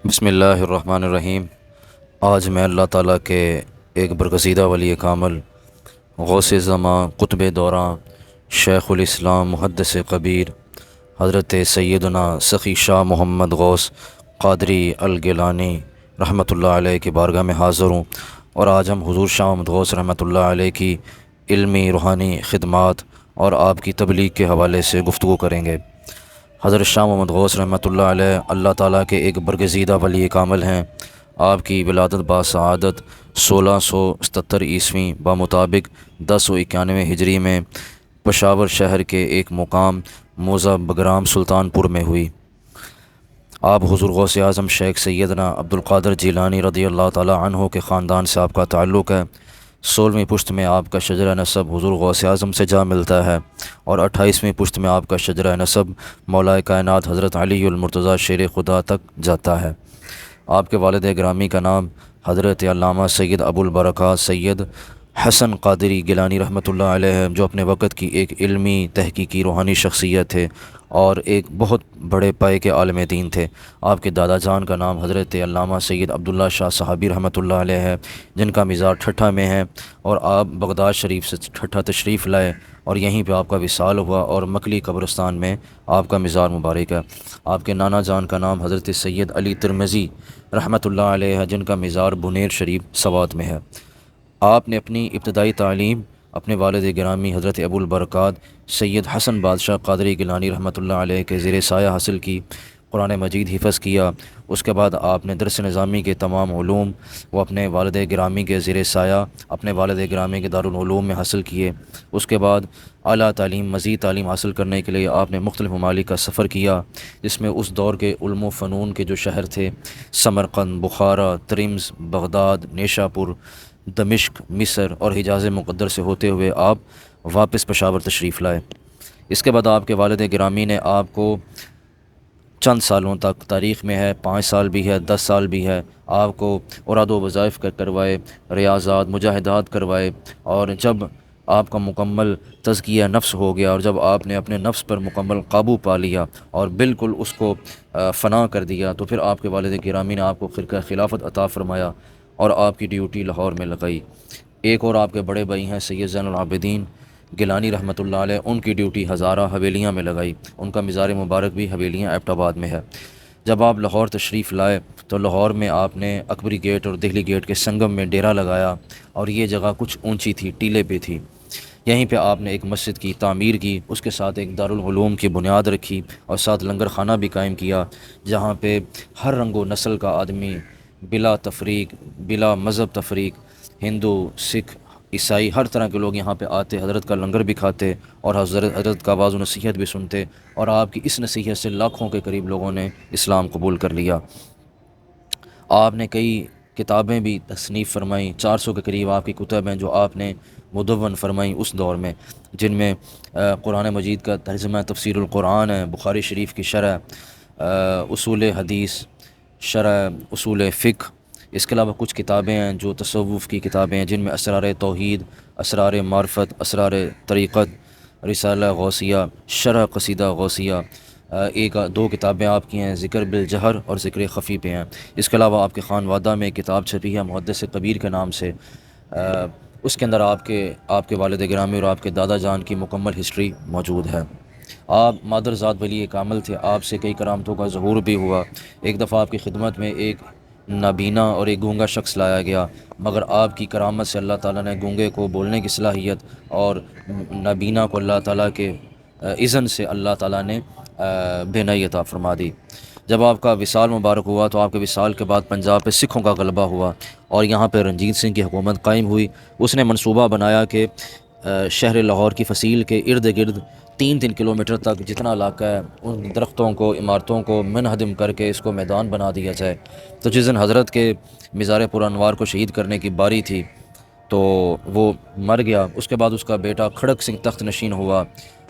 بسم اللہ الرحمن الرحیم۔ آج میں اللہ تعالیٰ کے ایک برگزیدہ ولی کامل، غوث زماں، قطب دوراں، شیخ الاسلام، محدث کبیر، حضرت سیدنا سخی شاہ محمد غوث قادری الگیلانی رحمۃ اللہ علیہ کی بارگاہ میں حاضر ہوں، اور آج ہم حضور شاہ محمد غوث رحمۃ اللہ علیہ کی علمی روحانی خدمات اور آپ کی تبلیغ کے حوالے سے گفتگو کریں گے۔ حضرت شاہ محمد غوث رحمۃ اللہ علیہ اللہ تعالیٰ کے ایک برگزیدہ ولی کامل ہیں۔ آپ کی ولادت باسعادت 1677 عیسوی بمطابق 1091 ہجری میں پشاور شہر کے ایک مقام موزہ بگرام سلطان پور میں ہوئی۔ آپ حضور غوث اعظم شیخ سیدنا عبد القادر جیلانی رضی اللہ تعالیٰ عنہ کے خاندان سے آپ کا تعلق ہے۔ 16ویں پشت میں آپ کا شجرہ نسب حضور غوث اعظم سے جا ملتا ہے، اور 28ویں پشت میں آپ کا شجرہ نسب مولا کائنات حضرت علی المرتضیٰ شیر خدا تک جاتا ہے۔ آپ کے والد گرامی کا نام حضرت علامہ سید ابو البرکات سید حسن قادری گیلانی رحمۃ اللہ علیہ ہے، جو اپنے وقت کی ایک علمی تحقیقی روحانی شخصیت تھے اور ایک بہت بڑے پائے کے عالم دین تھے۔ آپ کے دادا جان کا نام حضرت علامہ سید عبداللہ شاہ صحابی رحمۃ اللہ علیہ ہے، جن کا مزار ٹھٹھہ میں ہے، اور آپ بغداد شریف سے ٹھٹھہ تشریف لائے اور یہیں پہ آپ کا وصال ہوا، اور مکلی قبرستان میں آپ کا مزار مبارک ہے۔ آپ کے نانا جان کا نام حضرت سید علی ترمذی رحمۃ اللہ علیہ ہے، جن کا مزار بنیر شریف سوات میں ہے۔ آپ نے اپنی ابتدائی تعلیم اپنے والد گرامی حضرت ابو البرکات سید حسن بادشاہ قادری گیلانی رحمۃ اللہ علیہ کے زیر سایہ حاصل کی، قرآن مجید حفظ کیا۔ اس کے بعد آپ نے درس نظامی کے تمام علوم وہ اپنے والد گرامی کے زیر سایہ اپنے والد گرامی کے دارالعلوم میں حاصل کیے۔ اس کے بعد اعلیٰ تعلیم مزید تعلیم حاصل کرنے کے لیے آپ نے مختلف ممالک کا سفر کیا، جس میں اس دور کے علم و فنون کے جو شہر تھے، سمرقند، بخارا، ترمز، بغداد، نیشا پور، دمشق، مصر اور حجاز مقدر سے ہوتے ہوئے آپ واپس پشاور تشریف لائے۔ اس کے بعد آپ کے والد گرامی نے آپ کو چند سالوں تک، تاریخ میں ہے 5 سال بھی ہے، 10 سال بھی ہے، آپ کو اوراد و وظائف کروائے، ریاضات، مجاہدات کروائے، اور جب آپ کا مکمل تزکیہ نفس ہو گیا، اور جب آپ نے اپنے نفس پر مکمل قابو پا لیا اور بالکل اس کو فنا کر دیا، تو پھر آپ کے والد گرامی نے آپ کو خرقہ خلافت عطا فرمایا اور آپ کی ڈیوٹی لاہور میں لگائی۔ ایک اور آپ کے بڑے بھائی ہیں سید زین العابدین گیلانی رحمۃ اللہ علیہ، ان کی ڈیوٹی ہزارہ حویلیاں میں لگائی۔ ان کا مزار مبارک بھی حویلیاں ایبٹ آباد میں ہے۔ جب آپ لاہور تشریف لائے تو لاہور میں آپ نے اکبری گیٹ اور دہلی گیٹ کے سنگم میں ڈیرا لگایا، اور یہ جگہ کچھ اونچی تھی، ٹیلے پہ تھی۔ یہیں پہ آپ نے ایک مسجد کی تعمیر کی، اس کے ساتھ ایک دارالعلوم کی بنیاد رکھی، اور ساتھ لنگر خانہ بھی قائم کیا، جہاں پہ ہر رنگ و نسل کا آدمی بلا تفریق، بلا مذہب تفریق، ہندو، سکھ، عیسائی، ہر طرح کے لوگ یہاں پہ آتے، حضرت کا لنگر بھی کھاتے اور حضرت کا واعظ و نصیحت بھی سنتے، اور آپ کی اس نصیحت سے لاکھوں کے قریب لوگوں نے اسلام قبول کر لیا۔ آپ نے کئی کتابیں بھی تصنیف فرمائیں، 400 کے قریب آپ کی کتب ہیں جو آپ نے مدون فرمائیں اس دور میں، جن میں قرآن مجید کا ترجمہ تفسیر القرآن ہے، بخاری شریف کی شرح، اصول حدیث، شرح اصول فقہ۔ اس کے علاوہ کچھ کتابیں ہیں جو تصوف کی کتابیں ہیں، جن میں اسرار توحید، اسرار معرفت، اسرار طریقت، رسالہ غوثیہ، شرح قصیدہ غوثیہ، ایک دو کتابیں آپ کی ہیں، ذکر بالجہر اور ذکر خفی پہ ہیں۔ اس کے علاوہ آپ کے خانوادہ میں ایک کتاب چھپی ہے محدث کبیر کے نام سے، اس کے اندر آپ کے والد گرامی اور آپ کے دادا جان کی مکمل ہسٹری موجود ہے۔ آپ مادر ذات ولی کامل تھے، آپ سے کئی کرامتوں کا ظہور بھی ہوا۔ ایک دفعہ آپ کی خدمت میں ایک نابینا اور ایک گونگا شخص لایا گیا، مگر آپ کی کرامت سے اللہ تعالیٰ نے گونگے کو بولنے کی صلاحیت اور نابینا کو اللہ تعالیٰ کے اذن سے اللہ تعالیٰ نے بینائی عطا فرما دی۔ جب آپ کا وصال مبارک ہوا تو آپ کے وصال کے بعد پنجاب پہ سکھوں کا غلبہ ہوا، اور یہاں پہ رنجیت سنگھ کی حکومت قائم ہوئی۔ اس نے منصوبہ بنایا کہ شہر لاہور کی فصیل کے ارد گرد 3 کلومیٹر تک جتنا علاقہ ہے، ان درختوں کو، عمارتوں کو منہدم کر کے اس کو میدان بنا دیا جائے۔ تو جس دن حضرت کے مزار پرانوار کو شہید کرنے کی باری تھی تو وہ مر گیا۔ اس کے بعد اس کا بیٹا کھڑک سنگھ تخت نشین ہوا،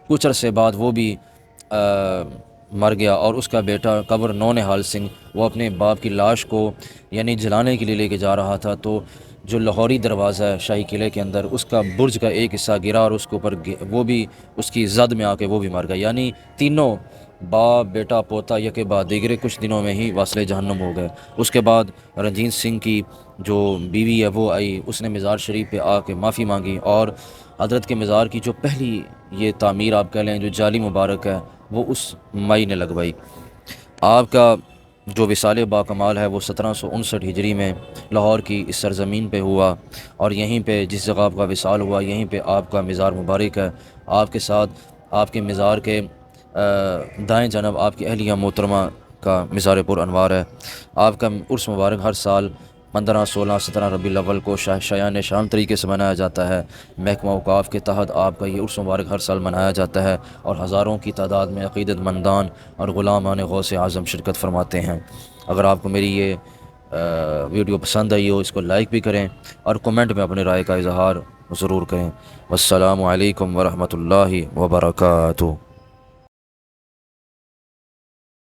کچھ عرصے بعد وہ بھی مر گیا، اور اس کا بیٹا قبر نونہال سنگھ وہ اپنے باپ کی لاش کو یعنی جلانے کے لیے لے کے جا رہا تھا، تو جو لاہوری دروازہ ہے شاہی قلعے کے اندر، اس کا برج کا ایک حصہ گرا اور اس کے اوپر وہ بھی اس کی زد میں آ کے وہ بھی مر گیا، یعنی تینوں باپ بیٹا پوتا یکے بعد دیگرے کچھ دنوں میں ہی واصل جہنم ہو گئے۔ اس کے بعد رنجیت سنگھ کی جو بیوی ہے وہ آئی، اس نے مزار شریف پہ آ کے معافی مانگی، اور حضرت کے مزار کی جو پہلی یہ تعمیر آپ کہہ لیں جو جالی مبارک ہے وہ اس مائی نے لگوائی۔ آپ کا جو وصال باکمال ہے وہ 1759 ہجری میں لاہور کی اس سرزمین پہ ہوا، اور یہیں پہ جس جگہ آپ کا وصال ہوا یہیں پہ آپ کا مزار مبارک ہے۔ آپ کے ساتھ آپ کے مزار کے دائیں جانب آپ کی اہلیہ محترمہ کا مزار پر انوار ہے۔ آپ کا عرس مبارک ہر سال 15، 16، 17 ربیع الاول کو شایان شان طریقے سے منایا جاتا ہے۔ محکمہ اوقاف کے تحت آپ کا یہ عرس مبارک ہر سال منایا جاتا ہے، اور ہزاروں کی تعداد میں عقیدت مندان اور غلامان غوث اعظم شرکت فرماتے ہیں۔ اگر آپ کو میری یہ ویڈیو پسند آئی ہو، اس کو لائک بھی کریں اور کمنٹ میں اپنی رائے کا اظہار ضرور کریں۔ والسلام علیکم ورحمۃ اللہ وبرکاتہ۔